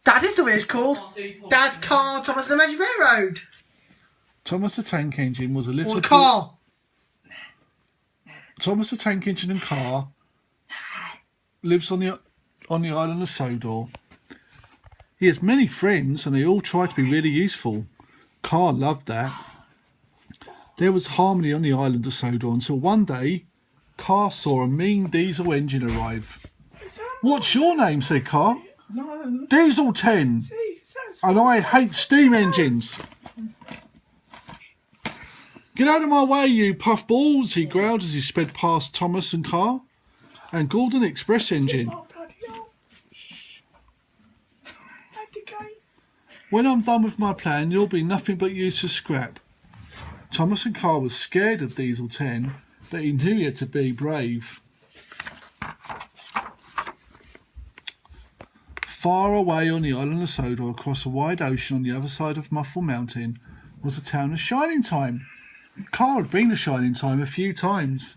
That is the way it's called. Dad's car, Thomas and the Magic Railroad. Thomas the Tank Engine was a little... Or car. Thomas the Tank Engine and car lives on the island of Sodor. He has many friends and they all try to be really useful. Car loved that. There was harmony on the island of Sodor until one day Car saw a mean diesel engine arrive. What's your name? Said Car. No. Diesel 10. And I hate steam engines. Get out of my way, you puffballs, he growled as he sped past Thomas and Car and Gordon Express engine. When I'm done with my plan, you'll be nothing but use to scrap. Thomas and Car was scared of Diesel 10, but he knew he had to be brave. Far away on the island of Sodor, across a wide ocean on the other side of Muffle Mountain, was the town of Shining Time. Car had been to Shining Time a few times.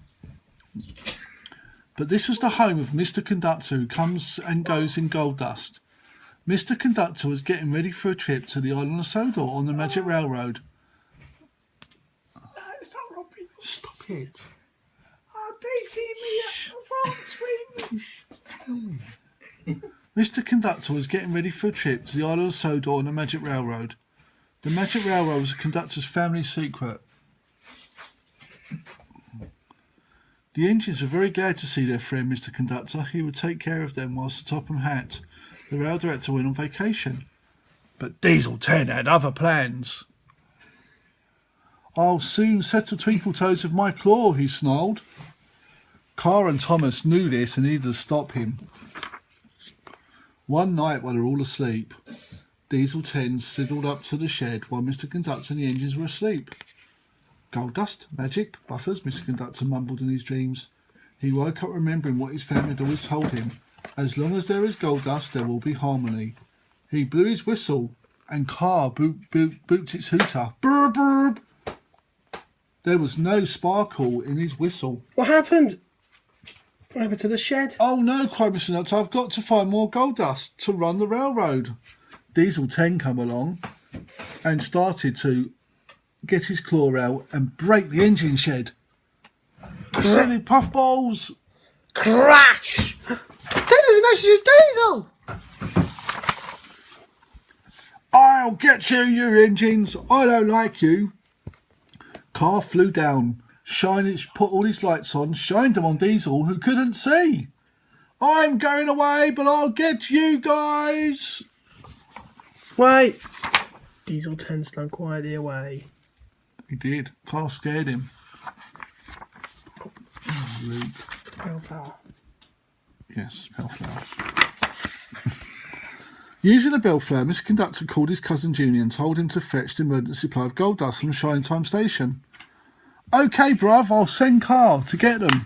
But this was the home of Mr. Conductor, who comes and goes in gold dust. Mr. Conductor was getting ready for a trip to the island of Sodor on the Magic Railroad. No, it's not Robin. Stop it. Oh, they see me at the front swing. Mr. Conductor was getting ready for a trip to the island of Sodor on the Magic Railroad. The Magic Railroad was the conductor's family secret. The engines were very glad to see their friend Mr. Conductor. He would take care of them whilst the Topham Hatt, the rail director, went on vacation. But Diesel 10 had other plans. I'll soon settle Twinkletoes with my claw, he snarled. Car and Thomas knew this and needed to stop him. One night while they were all asleep, Diesel 10 sidled up to the shed while Mr. Conductor and the engines were asleep. Gold dust, magic, buffers, Mr. Conductor mumbled in his dreams. He woke up remembering what his family had always told him. As long as there is gold dust, there will be harmony. He blew his whistle, and Car booped its hooter. Burp, burp. There was no sparkle in his whistle. What happened? What happened to the shed? Oh no, cried Mr. Conductor, I've got to find more gold dust to run the railroad. Diesel 10 come along and started to get his claw out and break the engine shed. Silly puffballs! Crash! Taylor's an actually just Diesel! I'll get you, you engines! I don't like you! Car flew down, put all his lights on, shined them on Diesel, who couldn't see. I'm going away, but I'll get you guys! Wait! Diesel 10 slunk quietly away. He did. Car scared him. Oh, Luke. Bellflower. Yes, Bellflower. Using the Bellflower, Mr. Conductor called his cousin Junior and told him to fetch the emergency supply of gold dust from Shining Time Station. OK, bruv, I'll send Car to get them.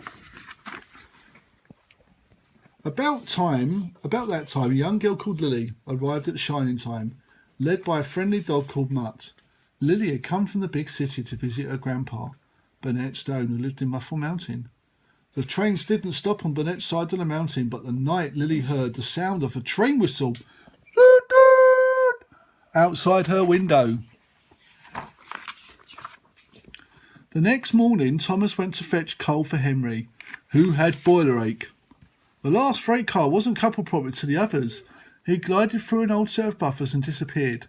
About that time, a young girl called Lily arrived at Shining Time, led by a friendly dog called Mutt. Lily had come from the big city to visit her grandpa, Burnett Stone, who lived in Muffle Mountain. The trains didn't stop on Burnett's side of the mountain, but the night Lily heard the sound of a train whistle outside her window. The next morning, Thomas went to fetch coal for Henry, who had boiler ache. The last freight car wasn't coupled properly to the others. He glided through an old set of buffers and disappeared.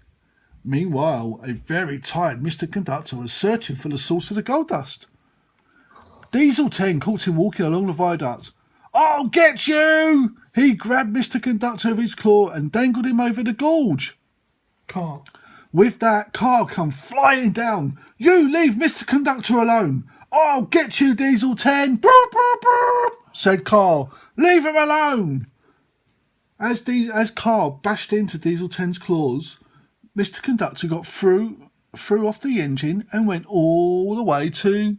Meanwhile, a very tired Mr. Conductor was searching for the source of the gold dust. Diesel 10 caught him walking along the viaduct. I'll get you! He grabbed Mr. Conductor with his claw and dangled him over the gorge. Car. With that, Car come flying down. You leave Mr. Conductor alone. I'll get you, Diesel 10. Boop, boop, boop, said Car. Leave him alone. As Car bashed into Diesel 10's claws, Mr. Conductor got threw off the engine and went all the way to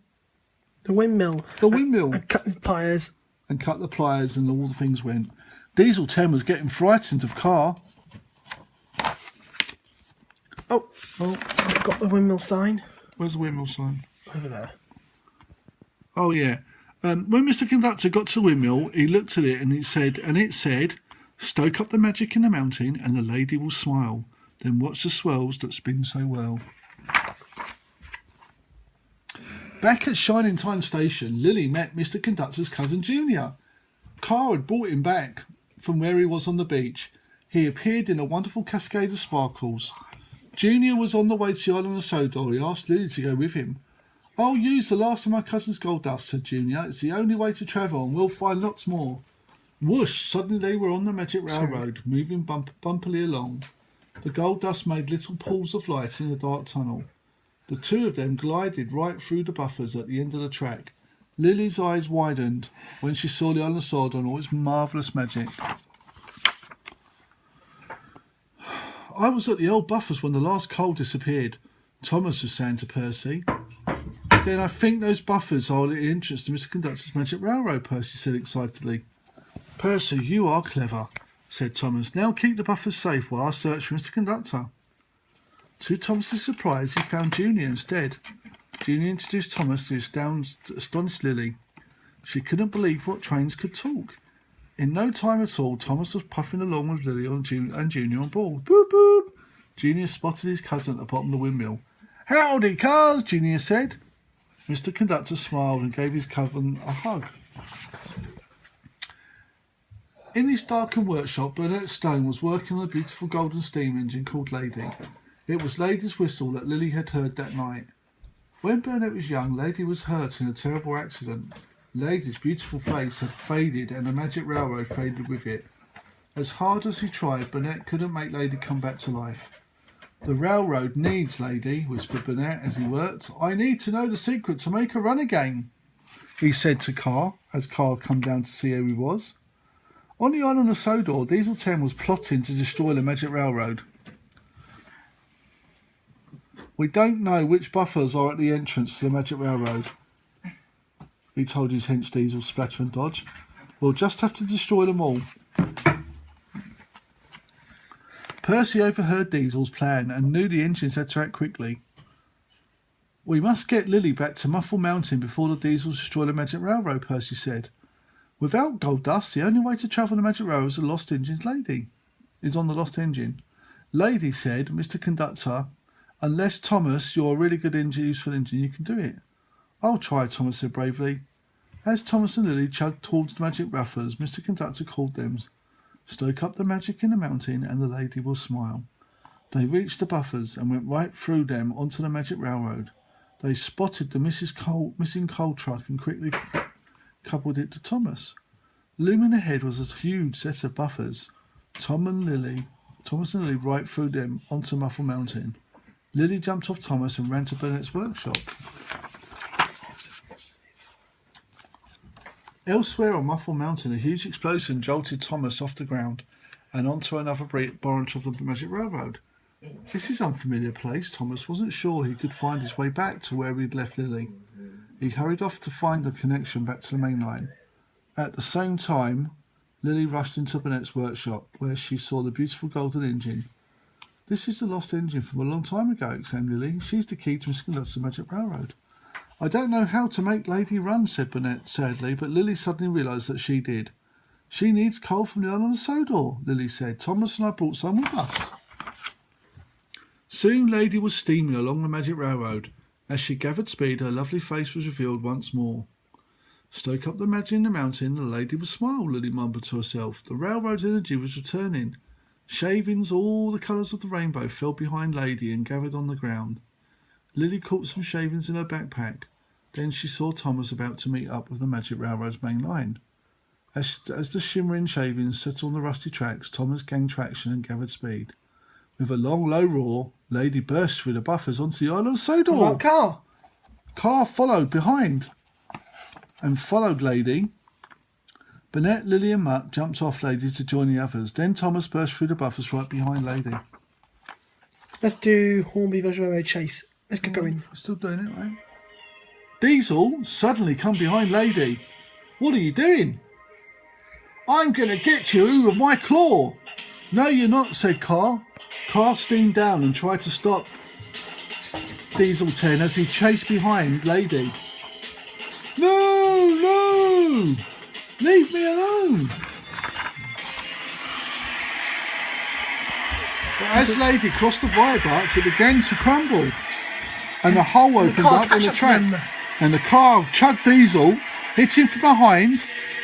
the windmill. And cut the pliers. And cut the pliers and all the things went. Diesel 10 was getting frightened of Car. Oh, I've got the windmill sign. Where's the windmill sign? Over there. Oh, yeah. When Mr. Conductor got to the windmill, he looked at it and it said, Stoke up the magic in the mountain and the lady will smile. Then watch the swells that spin so well. Back at Shining Time Station, Lily met Mr. Conductor's cousin Junior. Carl had brought him back from where he was on the beach. He appeared in a wonderful cascade of sparkles. Junior was on the way to the island of Sodor. He asked Lily to go with him. I'll use the last of my cousin's gold dust, said Junior. It's the only way to travel and we'll find lots more. Whoosh! Suddenly they were on the Magic Railroad, moving bumpily along. The gold dust made little pools of light in the dark tunnel. The two of them glided right through the buffers at the end of the track. Lily's eyes widened when she saw the island of Sodor and all its marvellous magic. I was at the old buffers when the last coal disappeared, Thomas was saying to Percy. Then I think those buffers are at the entrance to Mr. Conductor's Magic Railroad, Percy said excitedly. Percy, you are clever, said Thomas. Now keep the buffers safe while I search for Mr. Conductor. To Thomas's surprise, he found Junior instead. Junior introduced Thomas to the astonished Lily. She couldn't believe what trains could talk. In no time at all, Thomas was puffing along with Lily and Junior on board. Boop, boop. Junior spotted his cousin at the bottom of the windmill. Howdy, cars, Junior said. Mr. Conductor smiled and gave his cousin a hug. In his darkened workshop, Burnett Stone was working on a beautiful golden steam engine called Lady. It was Lady's whistle that Lily had heard that night. When Burnett was young, Lady was hurt in a terrible accident. Lady's beautiful face had faded and the Magic Railroad faded with it. As hard as he tried, Burnett couldn't make Lady come back to life. The railroad needs Lady, whispered Burnett as he worked. I need to know the secret to make her run again, he said to Carl, as Carl came down to see how he was. On the island of Sodor, Diesel 10 was plotting to destroy the Magic Railroad. We don't know which buffers are at the entrance to the Magic Railroad, he told his hench Diesel, Splatter and Dodge. We'll just have to destroy them all. Percy overheard Diesel's plan and knew the engines had to act quickly. We must get Lily back to Muffle Mountain before the Diesels destroy the Magic Railroad, Percy said. Without gold dust, the only way to travel the Magic Railroad is on the Lost Engine. Lady said, Mr. Conductor, unless, Thomas, you're a really good useful engine, you can do it. I'll try, Thomas said bravely. As Thomas and Lily chugged towards the magic buffers, Mr. Conductor called them. Stoke up the magic in the mountain and the lady will smile. They reached the buffers and went right through them onto the Magic Railroad. They spotted the missing coal truck and quickly coupled it to Thomas. Looming ahead was a huge set of buffers. Thomas and Lily right through them onto Muffle Mountain. Lily jumped off Thomas and ran to Burnett's workshop. Elsewhere on Muffle Mountain, a huge explosion jolted Thomas off the ground and onto another branch of the Magic Railroad. This is an unfamiliar place. Thomas wasn't sure he could find his way back to where he'd left Lily. He hurried off to find the connection back to the main line. At the same time, Lily rushed into Burnett's workshop, where she saw the beautiful golden engine. This is the lost engine from a long time ago, exclaimed Lily. She's the key to Mr. Conductor's Magic Railroad. I don't know how to make Lady run, said Burnett sadly, but Lily suddenly realised that she did. She needs coal from the island of Sodor, Lily said. Thomas and I brought some with us. Soon Lady was steaming along the Magic Railroad. As she gathered speed, her lovely face was revealed once more. Stoke up the magic in the mountain, and the lady would smile, Lily mumbled to herself. The railroad's energy was returning. Shavings, all the colours of the rainbow, fell behind Lady and gathered on the ground. Lily caught some shavings in her backpack. Then she saw Thomas about to meet up with the Magic Railroad's main line. As the shimmering shavings settled on the rusty tracks, Thomas gained traction and gathered speed. With a long, low roar, Lady burst through the buffers onto the island of Sodor. What car? Car followed behind and followed Lady. Burnett, Lily and Mutt jumped off Lady to join the others. Then Thomas burst through the buffers right behind Lady. Let's do Hornby vs. Railroad Chase. Let's get going. We're still doing it, right? Diesel suddenly come behind Lady. What are you doing? I'm going to get you with my claw. No, you're not, said Carl. Carl steamed down and tried to stop Diesel 10 as he chased behind Lady. No! Leave me alone! But as Lady crossed the viaduct, it began to crumble, and a hole opened car up in the catch up to track, them. and the car chugged Diesel, hit him from behind,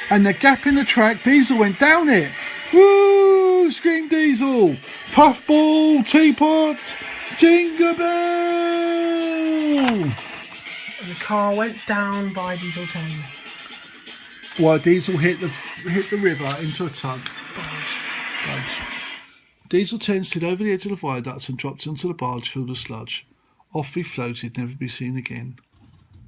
and the gap in the track, Diesel went down it. Woo! Screamed Diesel. Puffball, teapot, jingle bell. And the car went down by Diesel 10. While Diesel hit the river into a tug. Barge. Diesel 10 slid over the edge of the viaduct and dropped into the barge filled with sludge. Off he floated, never to be seen again.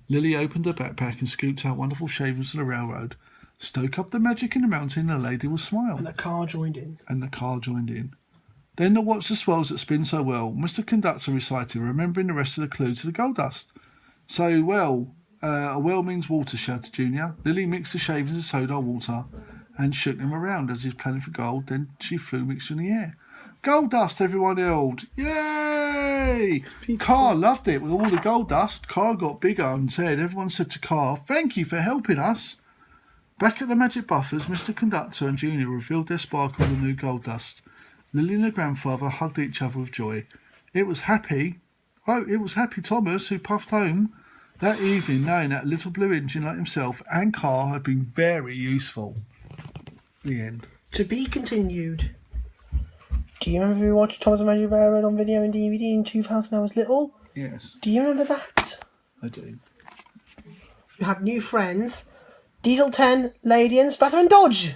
Lily opened her backpack and scooped out wonderful shavings from the railroad. Stoke up the magic in the mountain and the lady will smile. And the car joined in. Then to watch the swells that spin so well, Mr. Conductor recited, remembering the rest of the clue to the gold dust. So, well, a well means water, shouted Junior. Lily mixed the shavings in soda water and shook them around as he was planning for gold. Then she flew mixed in the air. Gold dust, everyone yelled. Yay! Carr loved it with all the gold dust. Carr got bigger and said, everyone said to Carr, thank you for helping us. Back at the magic buffers, Mr. Conductor and Junior revealed their sparkle with the new gold dust. Lily and her grandfather hugged each other with joy. It was Happy Thomas who puffed home that evening, knowing that a little blue engine like himself and Carr had been very useful. The end. To be continued. Do you remember we watched Thomas and Magic Railroad on video and DVD in 2000 when I was little? Yes, Do you remember that? I do. You have new friends. Diesel 10, Lady and Splatterman Dodge.